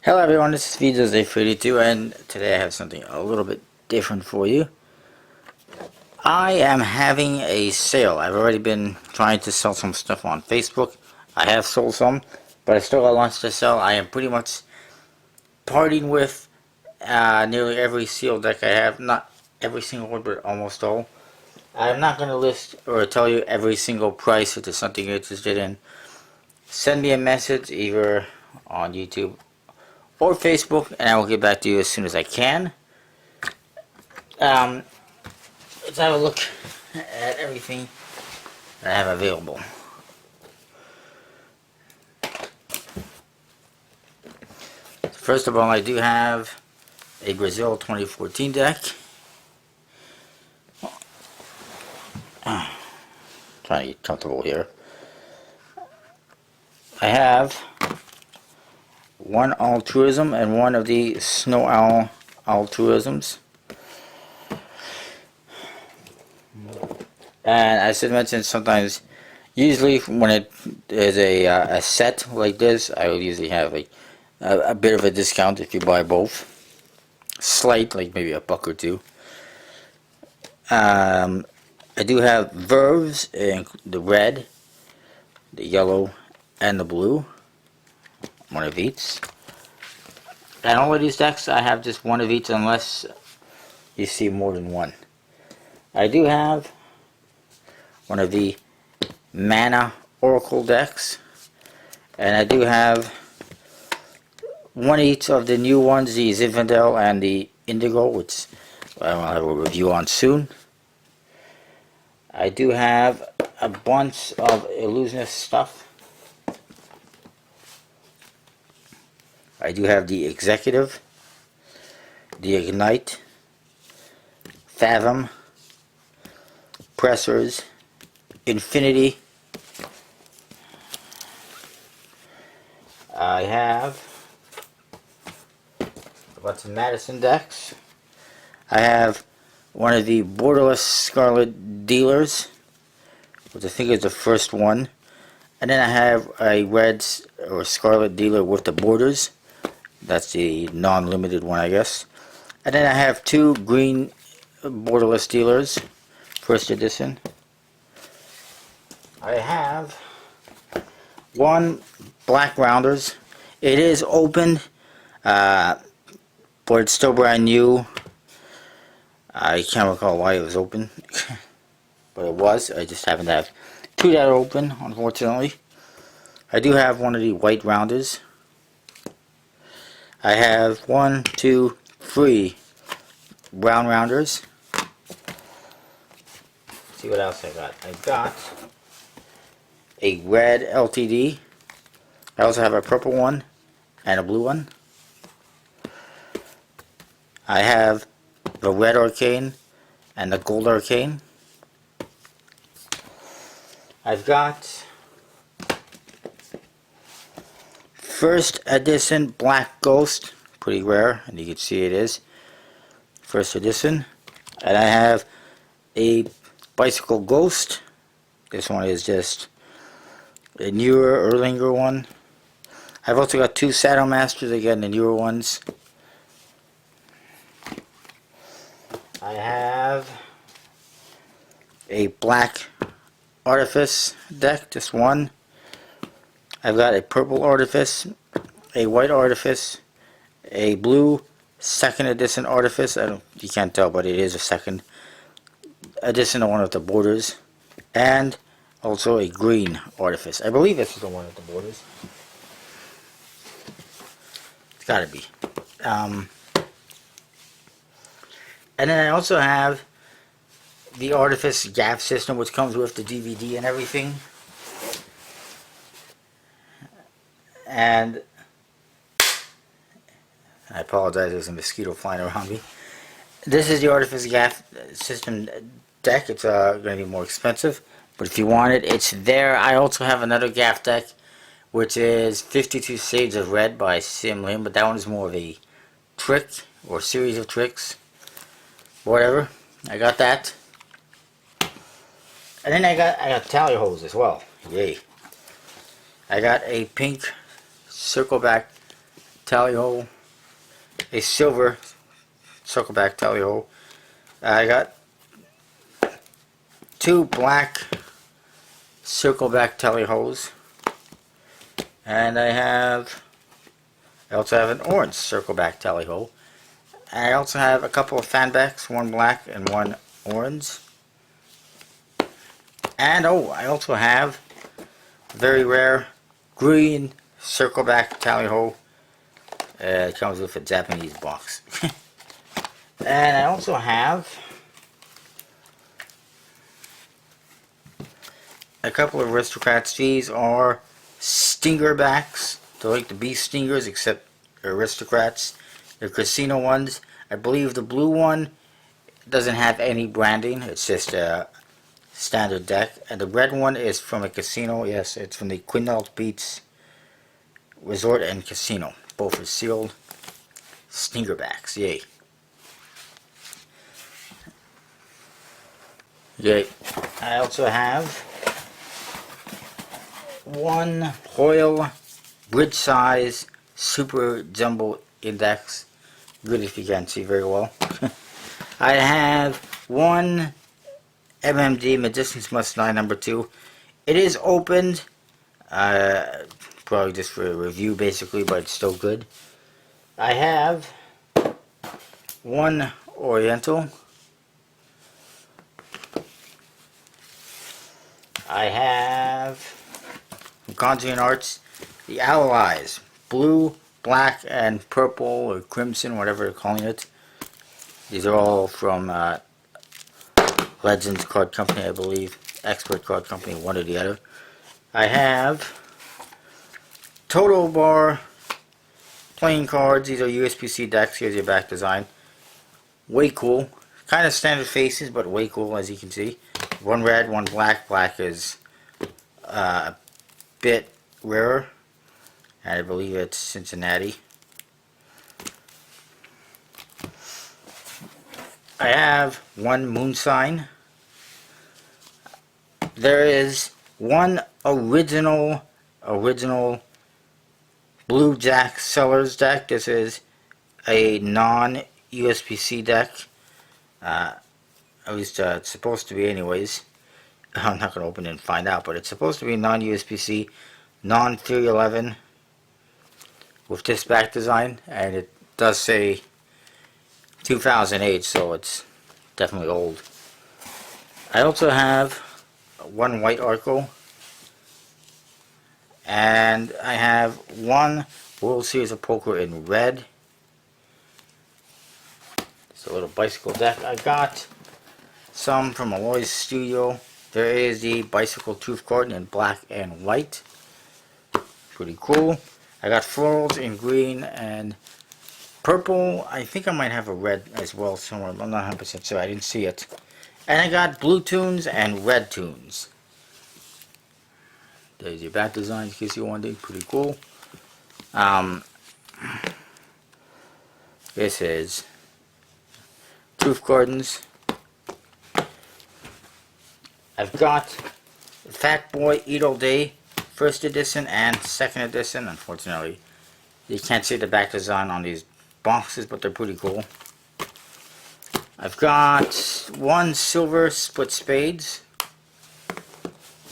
Hello everyone, this is VJose32 and today I have something a little bit different for you. I am having a sale. I've already been trying to sell some stuff on Facebook. I have sold some, but I still got lots to sell. I am pretty much parting with nearly every seal deck I have. Not every single one, but almost all. I'm not going to list or tell you every single price. If there's something you're interested in, send me a message either on YouTube or Facebook, and I will get back to you as soon as I can. Let's have a look at everything that I have available. First of all, I do have a Brazil 2014 deck. Trying to get comfortable here. I have one altruism and one of the snow owl altruisms. And as I mentioned, sometimes, usually when it is a set like this, I will usually have a bit of a discount if you buy both. Slight, like maybe a buck or two. I do have verves in the red, the yellow, and the blue. One of each. And all of these decks, I have just one of each unless you see more than one. I do have one of the Mana Oracle decks, and I do have one each of the new ones, the Zinfandel and the Indigo, which I will have a review on soon. I do have a bunch of illusionist stuff. I do have the Executive, the Ignite, Fathom, Pressers, Infinity. I have a bunch of Madison decks. I have one of the Borderless Scarlet Dealers, which I think is the first one. And then I have a red or Scarlet Dealer with the borders. That's the non-limited one, I guess. And then I have two green Borderless Dealers, first edition. I have one Black Rounders. It is open, but it's still brand new. I can't recall why it was open, but it was. I just happen to have two that are open, unfortunately. I do have one of the White Rounders. I have 1, 2, 3 brown rounders. Let's see what else I got. I got a red LTD. I also have a purple one and a blue one. I have the red arcane and the gold arcane. I've got first edition Black Ghost, pretty rare, and you can see it is first edition. And I have a Bicycle Ghost. This one is just a newer Erlinger one. I've also got two Saddle Masters, again the newer ones. I have a Black Artifice deck, just one. I've got a purple Artifice, a white Artifice, a blue second edition Artifice. You can't tell, but it is a second edition, the one with the borders, and also a green Artifice. I believe this is the one with the borders. It's gotta be. And then I also have the Artifice Gaff system, which comes with the DVD and everything. And I apologize, there's a mosquito flying around me. This is the Artifice Gaff system deck. It's going to be more expensive, but if you want it, it's there. I also have another Gaff deck, which is 52 Shades of Red by Sim Lim, but that one is more of a trick or series of tricks. Whatever. I got that. And then I got tally holes as well. Yay. I got a pink circle back tally hole, a silver circleback tally hole. I got 2 black circleback tally holes, and I also have an orange circleback tally hole. I also have a couple of fanbacks, 1 black and 1 orange. And oh, I also have a very rare green circleback tally hole. It comes with a Japanese box. And I also have a couple of Aristocrats. These are stinger backs. They're like the bee stingers, except they're Aristocrats. They're casino ones. I believe the blue one doesn't have any branding. It's just a standard deck. And the red one is from a casino. Yes, it's from the Quinault Beach Resort and Casino. Both are sealed stinger backs. Yay. Yay. I also have 1 Hoyle bridge size super jumbo index. Good if you can't see very well. I have 1 MMD Magician's Must 9 number 2. It is opened, probably just for a review basically, but it's still good. I have 1 Oriental. I have from Conjuring Arts, the Allies, blue, black, and purple, or crimson, whatever they're calling it. These are all from Legends Card Company, I believe. Expert Card Company, one or the other. I have Total Bar playing cards. These are USPC decks. Here's your back design. Way cool. Kind of standard faces, but way cool, as you can see. 1 red, 1 black. Black is a bit rarer. And I believe it's Cincinnati. I have 1 Moon Sign. There is 1 original Blue Jack Sellers deck. This is a non-USPC deck. At least it's supposed to be anyways. I'm not going to open it and find out, but it's supposed to be non-USPC, non-311 with this back design, and it does say 2008, so it's definitely old. I also have 1 White Arco, and I have 1 World Series of Poker in red. It's a little bicycle deck. I got some from Aloy's Studio. There is the Bicycle Truth card in black and white. Pretty cool. I got florals in green and purple. I think I might have a red as well somewhere. I'm not 100% sure. I didn't see it. And I got blue tunes and red tunes. There's your back design in case you wanted. Pretty cool. This is Truth Gardens. I've got Fat Boy Eat All Day first edition and second edition. Unfortunately, you can't see the back design on these boxes, but they're pretty cool. I've got 1 Silver Split Spades.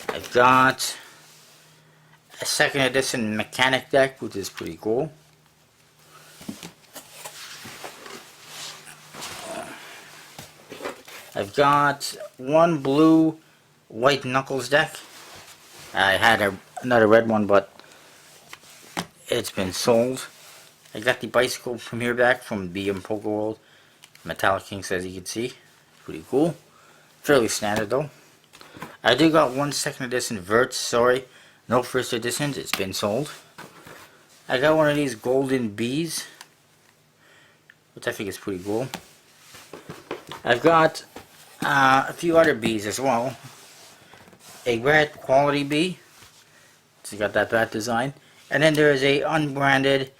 I've got a second edition Mechanic deck, which is pretty cool. I've got 1 blue White Knuckles deck. I had another red one, but it's been sold. I got the Bicycle Premier back from BM Poker World. Metallic Inks, as you can see. Pretty cool. Fairly standard though. I do got 1 second edition Verts, sorry. No first editions, it's been sold. I got 1 of these Golden Bees, which I think is pretty cool. I've got a few other bees as well. A red quality bee. So you got that bad design. And then there is a unbranded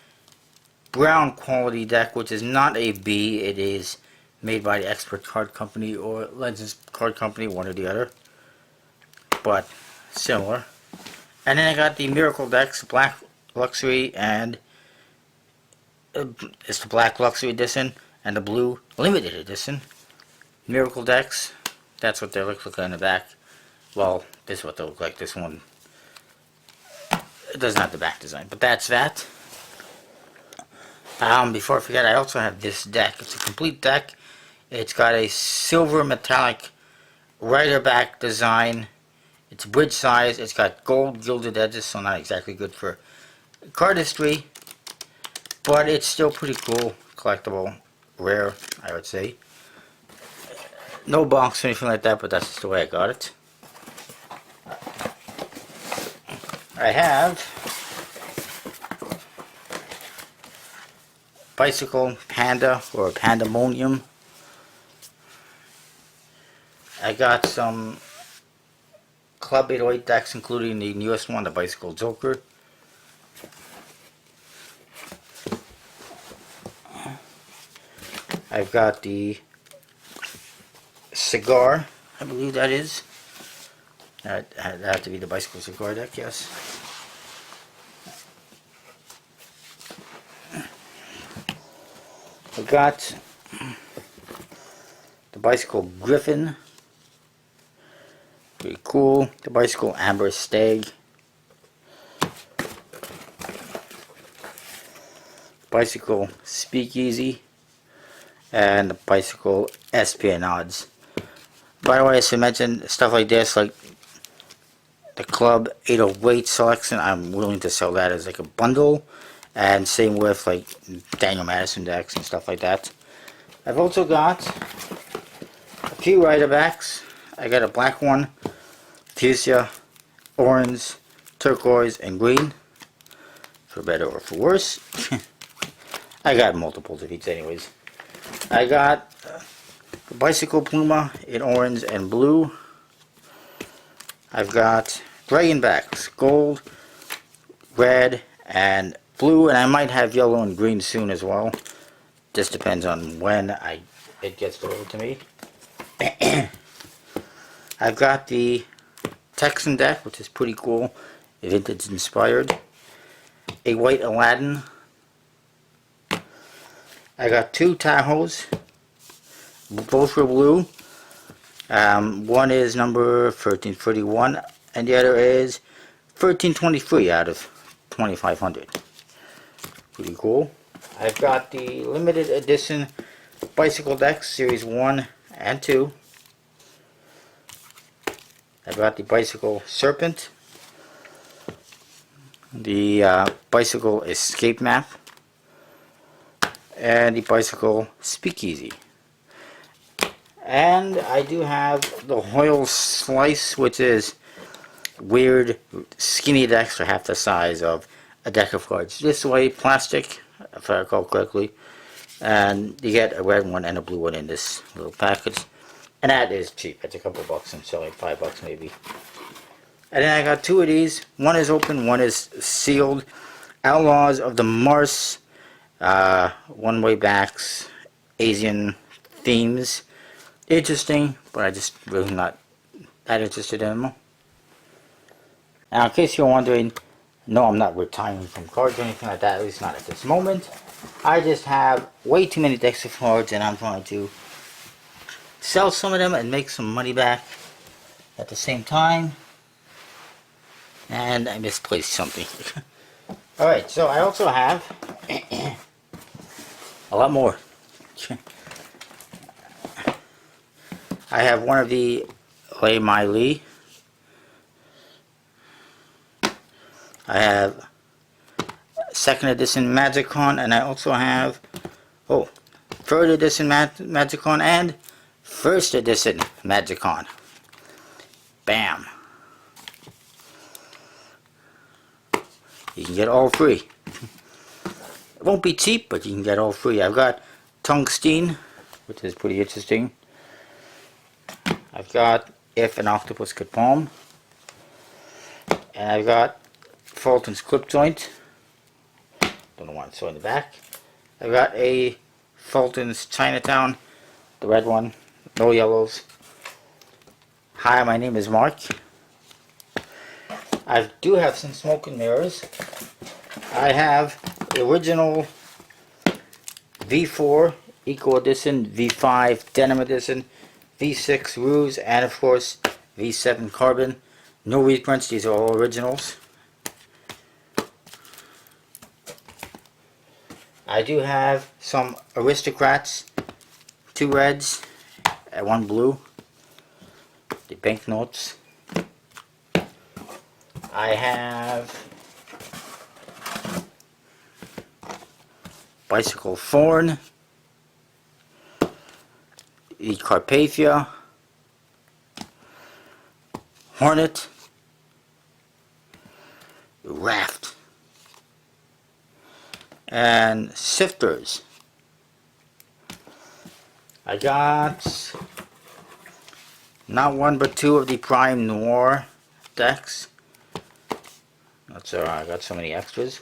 brown quality deck, which is not a bee. It is made by the Expert Card Company or Legends Card Company, one or the other. But similar. And then I got the Miracle decks, Black Luxury and It's the black luxury edition and the blue limited edition. Miracle decks. That's what they look like on the back. Well, this is what they look like. This one, it doesn't have the back design, but that's that. Before I forget, I also have this deck. It's a complete deck. It's got a silver metallic rider back design. It's bridge size. It's got gold gilded edges, so not exactly good for cardistry, but it's still pretty cool, collectible, rare, I would say. No box or anything like that, but that's just the way I got it. I have Bicycle Panda or Pandemonium. I got some Club 808 decks, including the newest one, the Bicycle Joker. I've got the Cigar, I believe that is. That had to be the Bicycle Cigar deck, yes. I've got the Bicycle Griffin. Pretty cool. The Bicycle Amber Stag. Bicycle Speakeasy. And the Bicycle Espionage. By the way, as I mentioned, stuff like this, like the Club 808 selection, I'm willing to sell that as like a bundle. And same with like Daniel Madison decks and stuff like that. I've also got a few rider backs. I got a black one, fuchsia, orange, turquoise, and green. For better or for worse. I got multiples of each anyways. I got the Bicycle Pluma in orange and blue. I've got Dragonbacks, gold, red, and blue, and I might have yellow and green soon as well. Just depends on when it gets delivered to me. I've got the Texan deck, which is pretty cool, vintage inspired. A white Aladdin. I got two Tahoes, both are blue. One is number 1331, and the other is 1323 out of 2500. Pretty cool. I've got the limited edition Bicycle decks, series 1 and 2. I've got the Bicycle Serpent, the Bicycle Escape Map, and the Bicycle Speakeasy. And I do have the Hoyle Slice, which is weird skinny decks for half the size of a deck of cards. This way, plastic, if I recall correctly. And you get a red one and a blue one in this little package. And that is cheap. It's a couple bucks and selling $5 maybe. And then I got two of these. One is open, one is sealed. Outlaws of the Mars, one-way backs, Asian themes. Interesting, but I just really not that interested in them. Now, in case you're wondering, no, I'm not retiring from cards or anything like that, at least not at this moment. I just have way too many decks of cards, and I'm trying to sell some of them and make some money back at the same time. And I misplaced something. Alright, so I also have a lot more. I have one of the Lay My Lee. I have second edition Magicon, and I also have third edition Magicon and first edition Magicon. Bam! You can get all free. It won't be cheap, but you can get all free. I've got Tungsten, which is pretty interesting. I've got If an Octopus Could Palm. And I've got Fulton's Clip Joint. Don't know why it's so in the back. I've got a Fulton's Chinatown, the red one, no yellows. Hi, my name is Mark. I do have some smoke and mirrors. I have the original V4 Eco Edition, V5 Denim Edition, V6 Ruse, and of course V7 Carbon. No reprints, these are all originals. I do have some Aristocrats, 2 reds and 1 blue, the banknotes. I have Bicycle Thorn, the Carpathia, Hornet, Raft, and Sifters. I got not 1 but 2 of the Prime Noir decks. That's I got so many extras.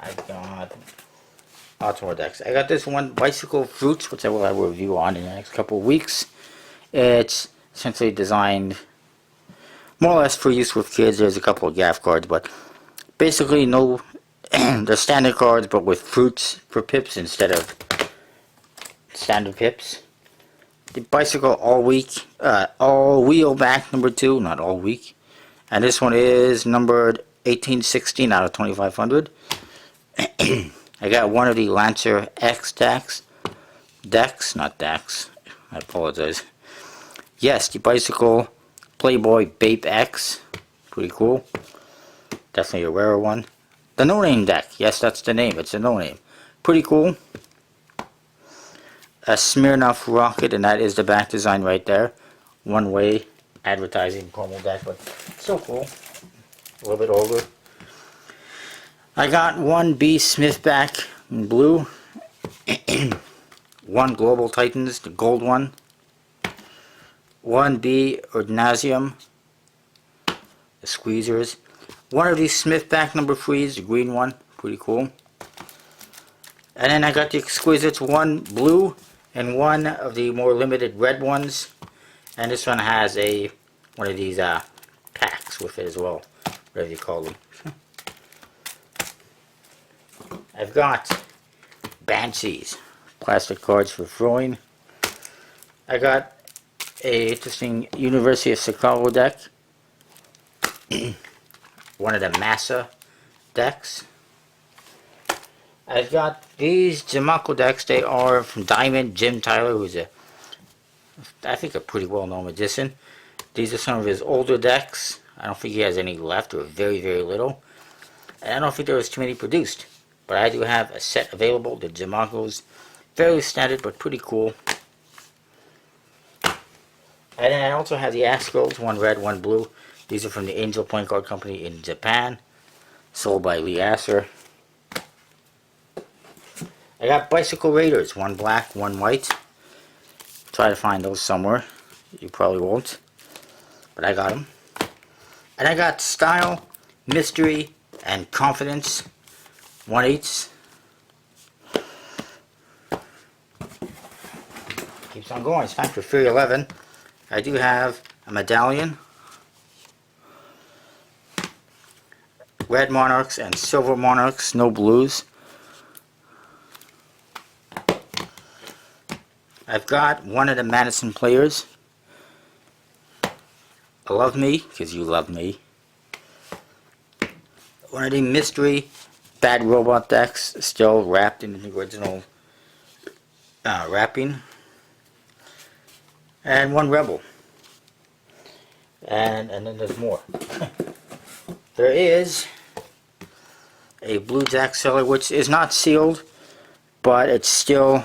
I got lots more decks. I got this one, Bicycle Fruits, which I will have a review on in the next couple of weeks. It's essentially designed more or less for use with kids. There's a couple of Gaff cards, but basically no, they're standard cards, but with fruits for pips instead of standard pips. The Bicycle All Wheel Back number 2, not all week. And this one is numbered 1816 out of 2500. I got 1 of the Lancer X decks, not decks, I apologize. Yes, the Bicycle Playboy Bape X, pretty cool, definitely a rarer one. The No Name deck, yes, that's the name, it's a No Name, pretty cool. A Smirnoff Rocket, and that is the back design right there. One way advertising promo deck, but still cool, a little bit older. I got 1 B Smithback in blue, 1 Global Titans, the gold one, 1 B Ordinasium, the Squeezers, 1 of these Smithback number 3s, the green one, pretty cool. And then I got the Exquisites, 1 blue and 1 of the more limited red ones. And this one has one of these packs with it as well, whatever you call them. I've got Banshees, plastic cards for throwing. I got a interesting University of Chicago deck, one of the Massa decks. I've got these Jamako decks. They are from Diamond Jim Tyler, who's I think a pretty well-known magician. These are some of his older decks. I don't think he has any left, or very, very little. And I don't think there was too many produced. But I do have a set available, the Jamakos. Fairly standard, but pretty cool. And then I also have the Astros, 1 red, 1 blue. These are from the Angel Playing Card Company in Japan. Sold by Lee Asser. I got Bicycle Raiders, 1 black, 1 white. Try to find those somewhere. You probably won't. But I got them. And I got Style, Mystery, and Confidence. 1/8. Keeps on going. It's time for Fury 11. I do have a medallion, red Monarchs and silver Monarchs, no blues. I've got 1 of the Madison players. Love Me, because you love me. 1 of the Mystery Bad Robot decks, still wrapped in the original wrapping. And 1 Rebel. And then there's more. There is a Blue Jack Cellar, which is not sealed, but it's still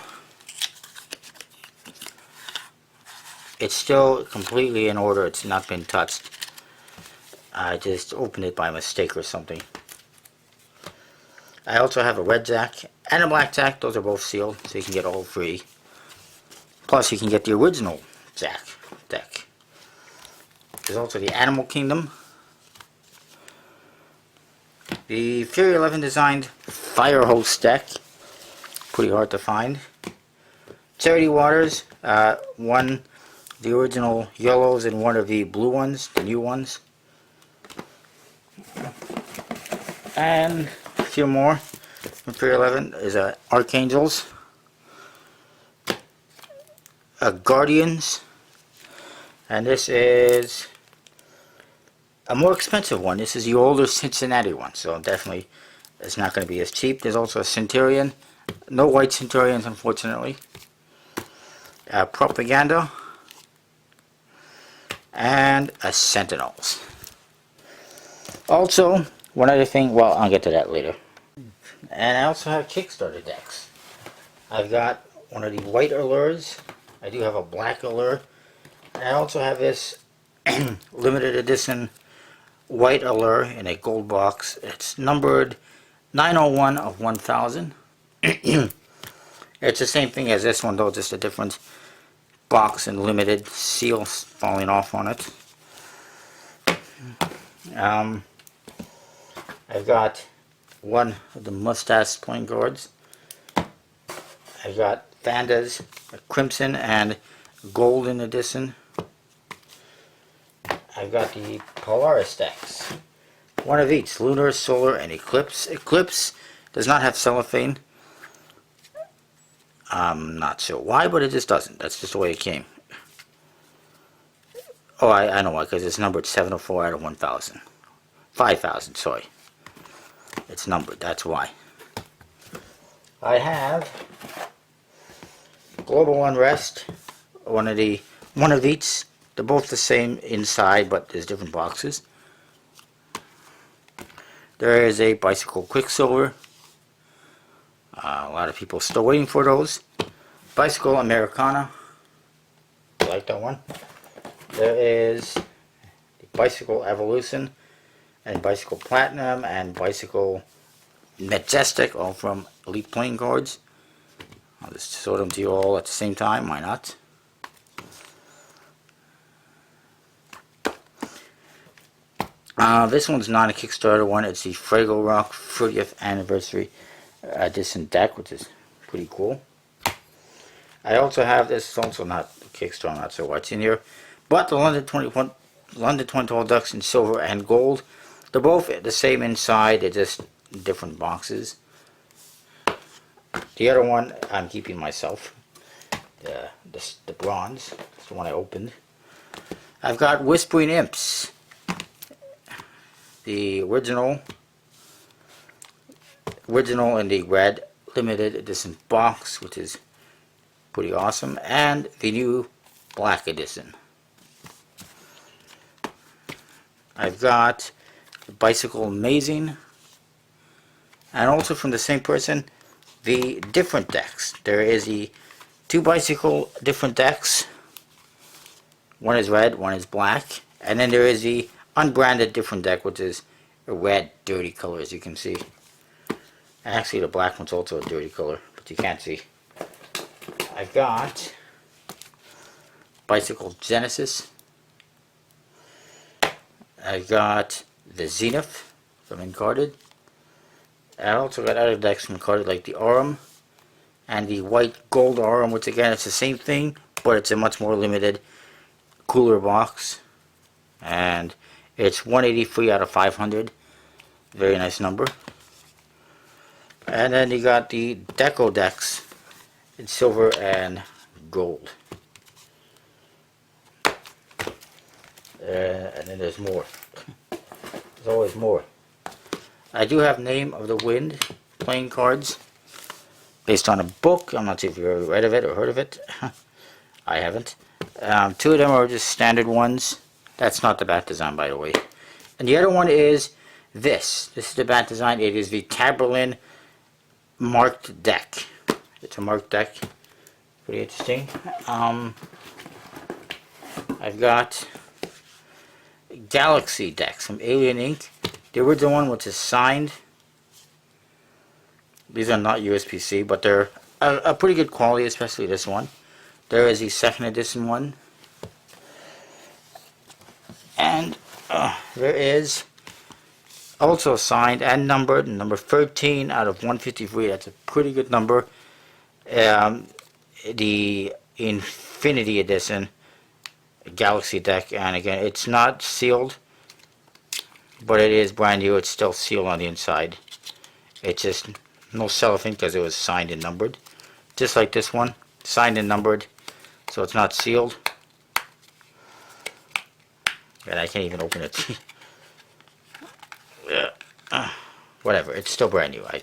completely in order. It's not been touched. I just opened it by mistake or something. I also have a red Jack and a black Jack. Those are both sealed, so you can get all 3. Plus you can get the original Jack deck. There's also the Animal Kingdom. The Fury 11 designed Fire Hose deck. Pretty hard to find. Charity Waters. 1 the original yellows and 1 of the blue ones, the new ones. And a few more from Fury 11 is Archangels. Guardians, and this is a more expensive one. This is the older Cincinnati one, so definitely it's not going to be as cheap. There's also a Centurion. No white Centurions, unfortunately. Propaganda. And a Sentinels. Also, one other thing, well, I'll get to that later. And I also have Kickstarter decks. I've got one of the white allures. I do have a black allure. And I also have this limited edition white allure in a gold box. It's numbered 901 of 1000. It's the same thing as this one, though, just a different box and limited seal falling off on it. I've got one of the mustache playing cards. I've got Vanda's Crimson and Golden edition. I've got the Polaris decks. One of each, Lunar, Solar, and Eclipse. Eclipse does not have cellophane. I'm not sure why, but it just doesn't. That's just the way it came. Oh, I know why, because it's numbered 704 out of 1000. 5000, sorry. It's numbered, that's why. I have Global Unrest, one of each. They're both the same inside, but there's different boxes. There is a Bicycle Quicksilver. A lot of people still waiting for those. Bicycle Americana. I like that one. There is the Bicycle Evolution and Bicycle Platinum and Bicycle Majestic, all from Elite Playing Cards. I'll just show them to you all at the same time, why not? This one's not a Kickstarter one, it's the Fraggle Rock 30th Anniversary Edition deck, which is pretty cool. I also have this, also not Kickstarter, not sure what's in here, but the London 2012 Ducks in silver and gold. They're both the same inside, they're just different boxes. The other one I'm keeping myself, the bronze, that's the one I opened. I've got Whispering Imps, the original in the red limited edition box, which is pretty awesome, and the new black edition. I've got Bicycle Amazing, and also from the same person, the different decks. There is the two Bicycle different decks. One is red, one is black, and then there is the unbranded different deck, which is a red dirty color, as you can see. Actually, the black one's also a dirty color, but you can't see. I've got Bicycle Genesis. I've got the Zenith from Encarded. I also got other decks from Encarded, like the Aurum and the white gold Aurum, which again, it's the same thing, but it's a much more limited, cooler box. And it's 183 out of 500. Very nice number. And then you got the Deco decks in silver and gold. And then there's more. There's always more. I do have Name of the Wind playing cards based on a book. I'm not sure if you've ever read of it or heard of it. I haven't. Two of them are just standard ones. That's not the bat design, by the way. And the other one is this. This is the bat design. It is the Taberlin marked deck. It's a marked deck. Pretty interesting. I've got Galaxy decks from Alien Inc. The original one, which is signed. These are not USPC, but they're a pretty good quality, especially this one. There is the second edition one. And there is also signed and numbered, number 13 out of 153. That's a pretty good number. The Infinity Edition Galaxy deck, and again, it's not sealed, but it is brand new. It's still sealed on the inside. It's just no cellophane because it was signed and numbered, just like this one, signed and numbered, so it's not sealed. And I can't even open it. Whatever, it's still brand new. I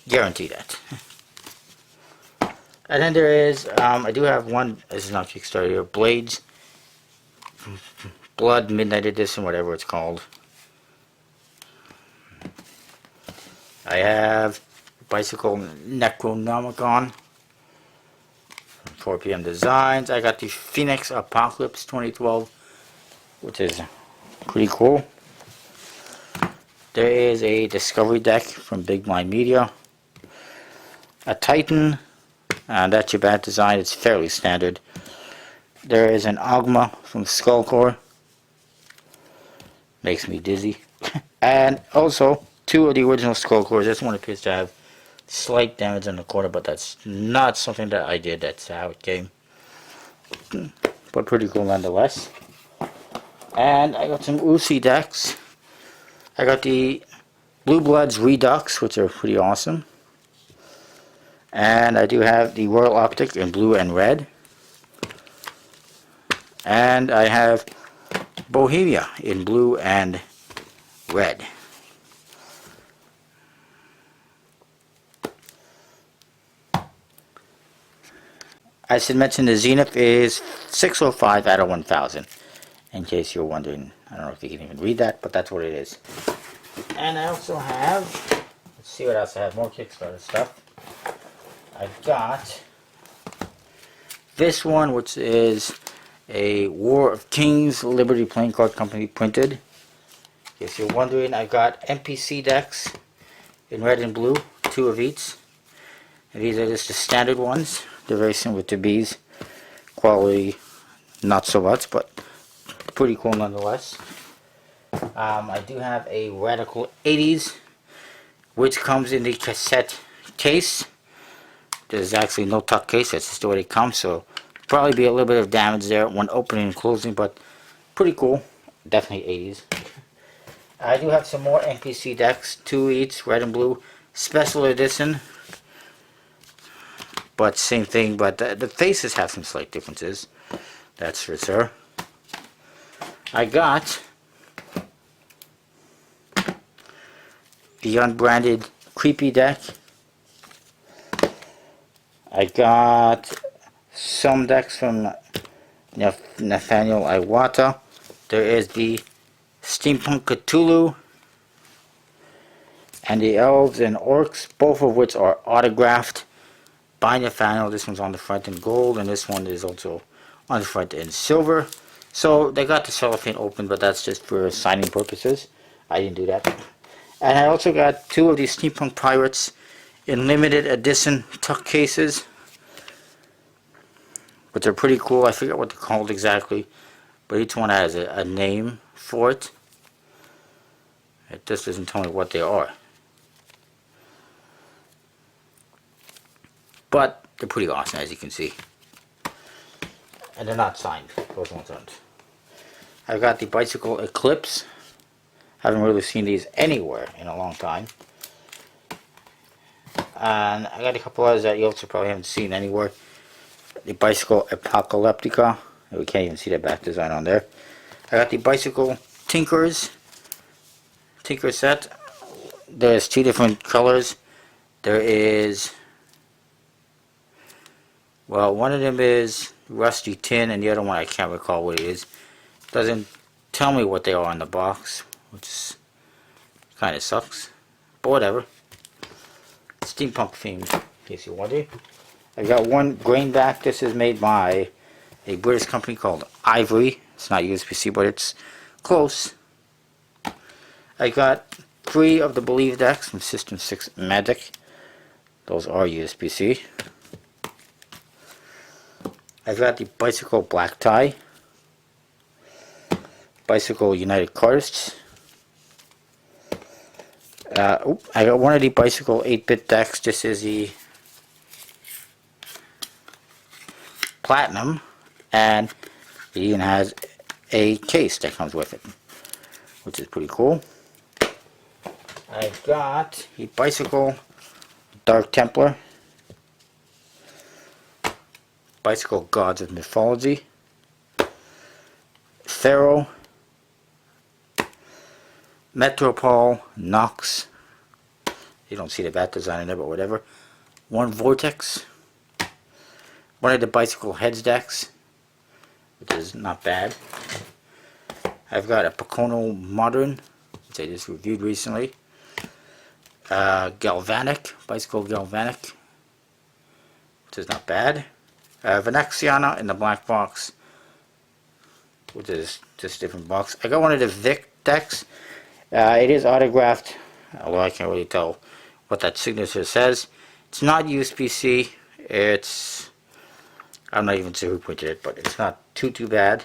guarantee that. And then there is, I do have one. This is not Kickstarter here. Blades, Blood Midnight Edition, whatever it's called. I have Bicycle Necronomicon, 4PM Designs. I got the Phoenix Apocalypse 2012, which is pretty cool. There is a Discovery deck from Big Mind Media. A Titan, that's your bad design. It's fairly standard. There is an Ogma from Skullcore. Makes me dizzy. And also, 2 of the original Skullcores. This one appears to have slight damage on the corner, but that's not something that I did. That's how it came. But pretty cool nonetheless. And I got some Uzi decks. I got the Blue Bloods Redux, which are pretty awesome. And I do have the Royal Optic in blue and red. And I have Bohemia in blue and red. I should mention the Zenith is 605 out of 1000. In case you're wondering, I don't know if you can even read that, but that's what it is. And I also have, let's see what else I have, more Kickstarter stuff. I've got this one, which is a War of Kings Liberty Playing Card Company printed. In case you're wondering, I've got NPC decks in red and blue, 2 of each. And these are just the standard ones. They're very similar to B's. Quality, not so much, but pretty cool nonetheless. I do have a Radical 80s, which comes in the cassette case. There's actually no tuck case, that's just the way it comes, so probably be a little bit of damage there when opening and closing, but pretty cool. Definitely 80s. I do have some more NPC decks, 2 each, red and blue, special edition. But same thing, but the faces have some slight differences. That's for sure. I got the unbranded Creepy deck. I got some decks from Nathaniel Iwata. There is the Steampunk Cthulhu and the Elves and Orcs, both of which are autographed by Nathaniel. This one's on the front in gold, and this one is also on the front in silver. So they got the cellophane open, but that's just for signing purposes. I didn't do that. And I also got 2 of these Steampunk Pirates in limited edition tuck cases, but they're pretty cool. I forget what they're called exactly, but each one has a name for it. It just doesn't tell me what they are. But they're pretty awesome, as you can see. And they're not signed. Those ones aren't. I've got the Bicycle Eclipse. Haven't really seen these anywhere in a long time. And I got a couple others that you also probably haven't seen anywhere. The Bicycle Apocalyptica. We can't even see the back design on there. I got the Bicycle Tinker set. There's 2 different colors. There is, well, one of them is Rusty Tin, and the other one I can't recall what it is. Doesn't tell me what they are on the box, which kind of sucks, but whatever. Steampunk themed, in case you're wondering. I got one grainback. This is made by a British company called Ivory. It's not USB-C, but it's close. I got 3 of the Believe decks from System 6 Magic. Those are USB-C. I've got the Bicycle Black Tie, Bicycle United Cards. I got one of the Bicycle 8-bit decks. This is the Platinum, and it even has a case that comes with it, which is pretty cool. I've got the Bicycle Dark Templar, Bicycle Gods of Mythology, Pharaoh, Metropole, Nox. You don't see the bat design in there, but whatever. One Vortex. One of the Bicycle Heads decks, which is not bad. I've got a Pocono Modern, which I just reviewed recently. Galvanic, Bicycle Galvanic, which is not bad. Venexiana in the black box, which is just a different box. I got one of the Vic decks. It is autographed, although I can't really tell what that signature says. It's not USB-C. It's, I'm not even sure who printed it, but it's not too bad.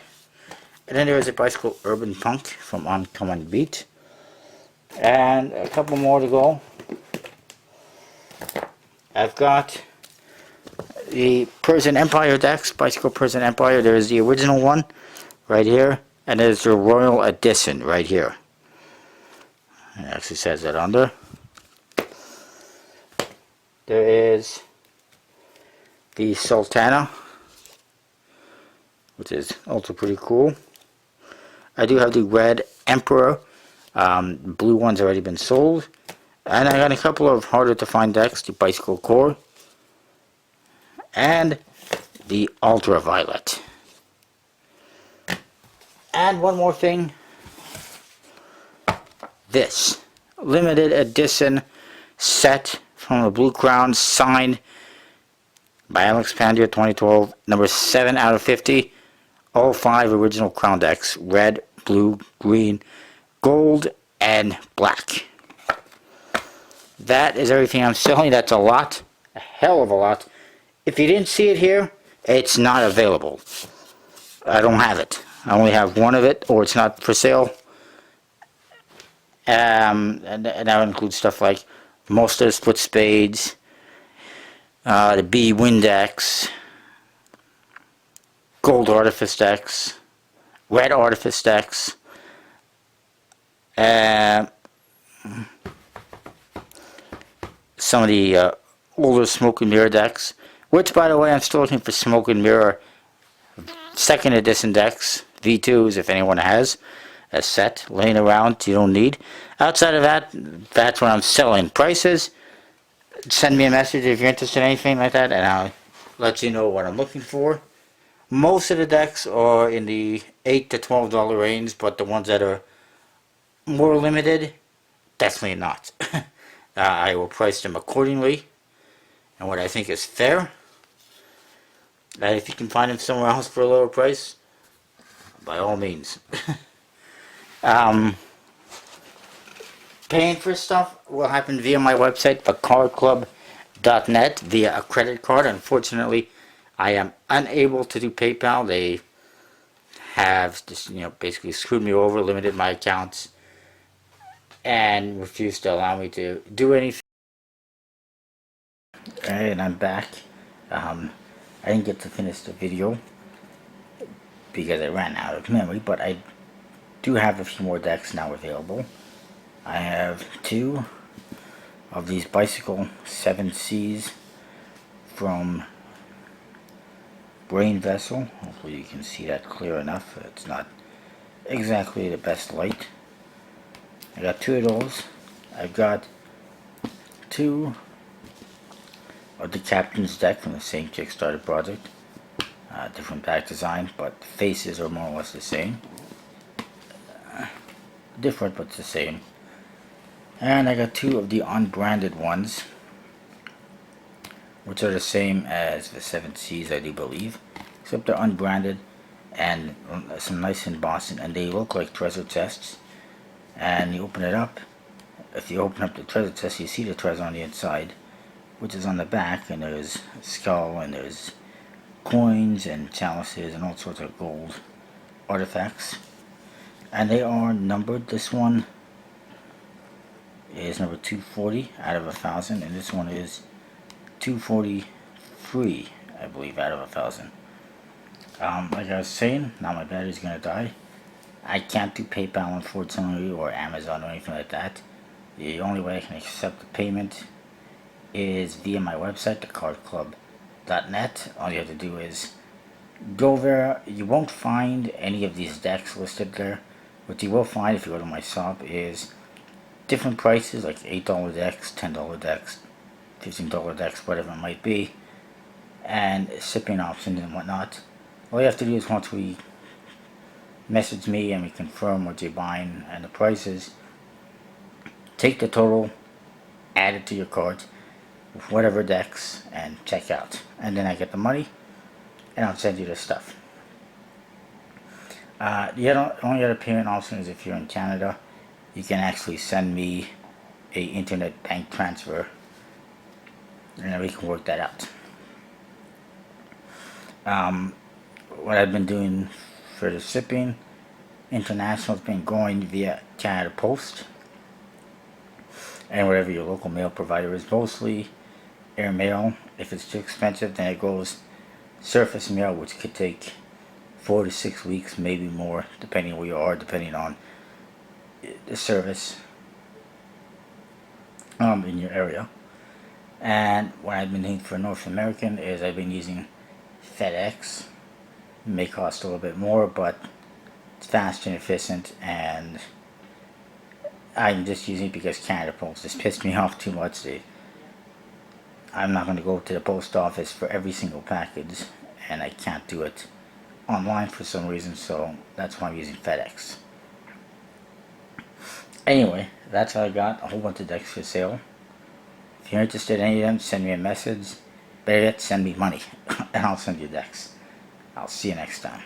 And then there is a Bicycle Urban Punk from Uncommon Beat. And a couple more to go. I've got the Persian Empire decks, Bicycle Persian Empire. There's the original one right here, and there's the Royal Edition right here. It actually says that on there. There is the Sultana, which is also pretty cool. I do have the Red Emperor. Blue one's already been sold. And I got a couple of harder to find decks, the Bicycle Core and the Ultraviolet. And one more thing. This limited edition set from the Blue Crown, signed by Alex Pandia, 2012, number 7 out of 50. All 5 original Crown decks, red, blue, green, gold, and black. That is everything I'm selling. That's a lot, a hell of a lot. If you didn't see it here, it's not available. I don't have it. I only have one of it, or it's not for sale. And that includes stuff like most of the Split Spades, the B Windex, Gold Artifice decks, Red Artifice decks, some of the older Smoke and Mirror decks, which, by the way, I'm still looking for Smoke and Mirror 2nd edition decks, V2s, if anyone has a set laying around you don't need. Outside of that, that's what I'm selling. Prices, send me a message if you're interested in anything like that, and I'll let you know what I'm looking for. Most of the decks are in the $8 to $12 range, but the ones that are more limited, definitely not. I will price them accordingly and what I think is fair. And if you can find them somewhere else for a lower price, by all means. Paying for stuff will happen via my website, thecardclub.net, via a credit card. Unfortunately, I am unable to do PayPal. They have just, basically screwed me over, limited my accounts, and refused to allow me to do anything. And I'm back. I didn't get to finish the video because I ran out of memory, but I do have a few more decks now available. I have 2 of these Bicycle 7Cs from Brain Vessel. Hopefully you can see that clear enough. It's not exactly the best light. I got 2 of those. I've got 2 of the Captain's deck from the same Kickstarter project. Different back design, but the faces are more or less the same. Different, but the same. And I got 2 of the unbranded ones, which are the same as the 7Cs, I do believe, except they're unbranded and some nice embossing, and they look like treasure chests. And you open it up. If you open up the treasure chest, you see the treasure on the inside, which is on the back, and there's a skull, and there's coins and chalices and all sorts of gold artifacts. And they are numbered. This one is number 240 out of 1,000, and this one is 243, I believe, out of 1,000. Like I was saying, now my battery's gonna die. I can't do PayPal, unfortunately, or Amazon or anything like that. The only way I can accept the payment is via my website, thecardclub.net. All you have to do is go there. You won't find any of these decks listed there. What you will find if you go to my shop is different prices, like $8 decks, $10 decks, $15 decks, whatever it might be, and shipping options and whatnot. All you have to do is, once we message me and we confirm what you're buying and the prices, take the total, add it to your cart with whatever decks, and check out. And then I get the money and I'll send you the stuff. The only other payment option is if you're in Canada, you can actually send me a internet bank transfer, and then we can work that out. What I've been doing for the shipping, international, has been going via Canada Post and whatever your local mail provider is, mostly airmail. If it's too expensive, then it goes surface mail, which could take 4 to 6 weeks, maybe more, depending where you are, depending on the service in your area. And what I've been doing for North American is I've been using FedEx. It may cost a little bit more, but it's fast and efficient, and I'm just using it because Canada Post just pissed me off too much. I'm not going to go to the post office for every single package, and I can't do it online for some reason, so that's why I'm using FedEx. Anyway, that's how I got a whole bunch of decks for sale. If you're interested in any of them, send me a message. Better yet, send me money, and I'll send you decks. I'll see you next time.